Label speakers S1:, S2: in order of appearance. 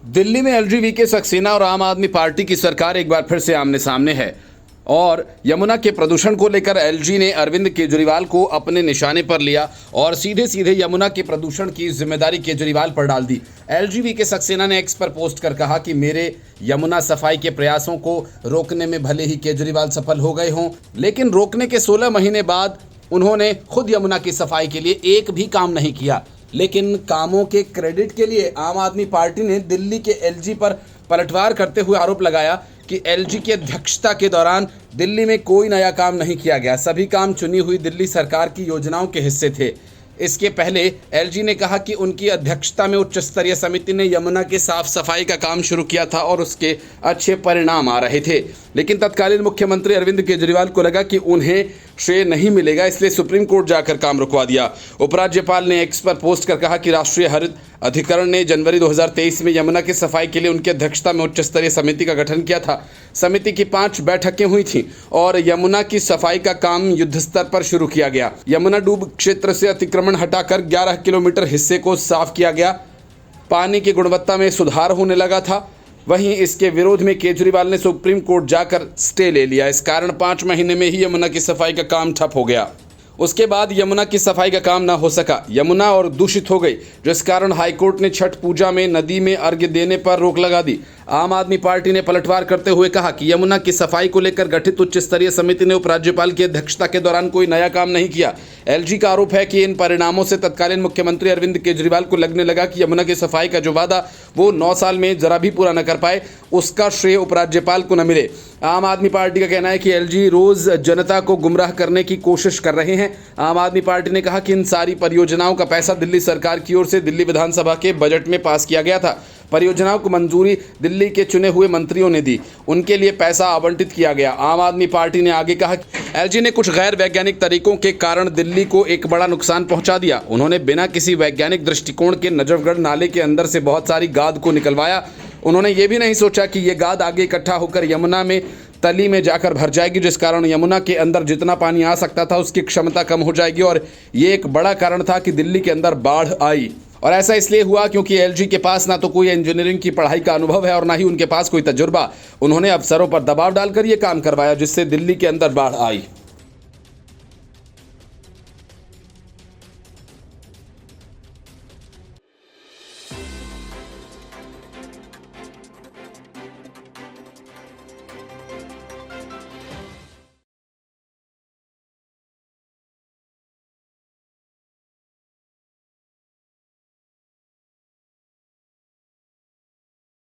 S1: दिल्ली में एलजी सक्सेना और आम आदमी पार्टी की सरकार एक बार फिर से आमने सामने है और यमुना के प्रदूषण को लेकर एलजी ने अरविंद केजरीवाल को अपने निशाने पर लिया और सीधे सीधे यमुना के प्रदूषण की जिम्मेदारी केजरीवाल पर डाल दी। एलजी सक्सेना ने एक्स पर पोस्ट कर कहा कि मेरे यमुना सफाई के प्रयासों को रोकने में भले ही केजरीवाल सफल हो गए हों, लेकिन रोकने के 16 महीने बाद उन्होंने खुद यमुना की सफाई के लिए एक भी काम नहीं किया। लेकिन कामों के क्रेडिट के लिए आम आदमी पार्टी ने दिल्ली के एलजी पर पलटवार करते हुए आरोप लगाया कि एलजी की अध्यक्षता के दौरान दिल्ली में कोई नया काम नहीं किया गया, सभी काम चुनी हुई दिल्ली सरकार की योजनाओं के हिस्से थे। इसके पहले एलजी ने कहा कि उनकी अध्यक्षता में उच्च स्तरीय समिति ने यमुना के साफ सफाई का काम शुरू किया था और उसके अच्छे परिणाम आ रहे थे, लेकिन तत्कालीन मुख्यमंत्री अरविंद केजरीवाल को लगा कि उन्हें श्रेय नहीं मिलेगा, इसलिए सुप्रीम कोर्ट जाकर काम रुकवा दिया। उपराज्यपाल ने एक्स पर पोस्ट कर कहा कि राष्ट्रीय हरित अधिकरण ने जनवरी 2023 में यमुना की सफाई के लिए उनकी अध्यक्षता में उच्च स्तरीय समिति का गठन किया था। समिति की 5 बैठकें हुई थीं और यमुना की सफाई का काम युद्ध स्तर पर शुरू किया गया। यमुना डूब क्षेत्र से अतिक्रमण हटाकर 11 किलोमीटर हिस्से को साफ किया गया। पानी की गुणवत्ता में सुधार होने लगा था। वहीं इसके विरोध में केजरीवाल ने सुप्रीम कोर्ट जाकर स्टे ले लिया। इस कारण 5 महीने में ही यमुना की सफाई का काम ठप हो गया। उसके बाद यमुना की सफाई का काम न हो सका, यमुना और दूषित हो गई, जिस कारण हाईकोर्ट ने छठ पूजा में नदी में अर्घ्य देने पर रोक लगा दी। आम आदमी पार्टी ने पलटवार करते हुए कहा कि यमुना की सफाई को लेकर गठित उच्च स्तरीय समिति ने उपराज्यपाल की अध्यक्षता के दौरान कोई नया काम नहीं किया। एलजी का आरोप है कि इन परिणामों से तत्कालीन मुख्यमंत्री अरविंद केजरीवाल को लगने लगा कि यमुना की सफाई का जो वादा वो 9 साल में जरा भी पूरा न कर पाए, उसका श्रेय उपराज्यपाल को न मिले। आम आदमी पार्टी का कहना है कि एलजी रोज जनता को गुमराह करने की कोशिश कर रहे हैं। आम आदमी पार्टी ने कहा कि इन सारी परियोजनाओं का पैसा दिल्ली सरकार की ओर से दिल्ली विधानसभा के बजट में पास किया गया था। परियोजनाओं को मंजूरी दिल्ली के चुने हुए मंत्रियों ने दी, उनके लिए पैसा आवंटित किया गया। आम आदमी पार्टी ने आगे कहा कि एलजी ने कुछ गैर वैज्ञानिक तरीकों के कारण दिल्ली को एक बड़ा नुकसान पहुंचा दिया। उन्होंने बिना किसी वैज्ञानिक दृष्टिकोण के नजफगढ़ नाले के अंदर से बहुत सारी गाद को निकलवाया। उन्होंने ये भी नहीं सोचा कि ये गाद आगे इकट्ठा होकर यमुना में तली में जाकर भर जाएगी, जिस कारण यमुना के अंदर जितना पानी आ सकता था उसकी क्षमता कम हो जाएगी और ये एक बड़ा कारण था कि दिल्ली के अंदर बाढ़ आई। और ऐसा इसलिए हुआ क्योंकि एलजी के पास ना तो कोई इंजीनियरिंग की पढ़ाई का अनुभव है और ना ही उनके पास कोई तजुर्बा। उन्होंने अफसरों पर दबाव डालकर ये काम करवाया, जिससे दिल्ली के अंदर बाढ़ आई।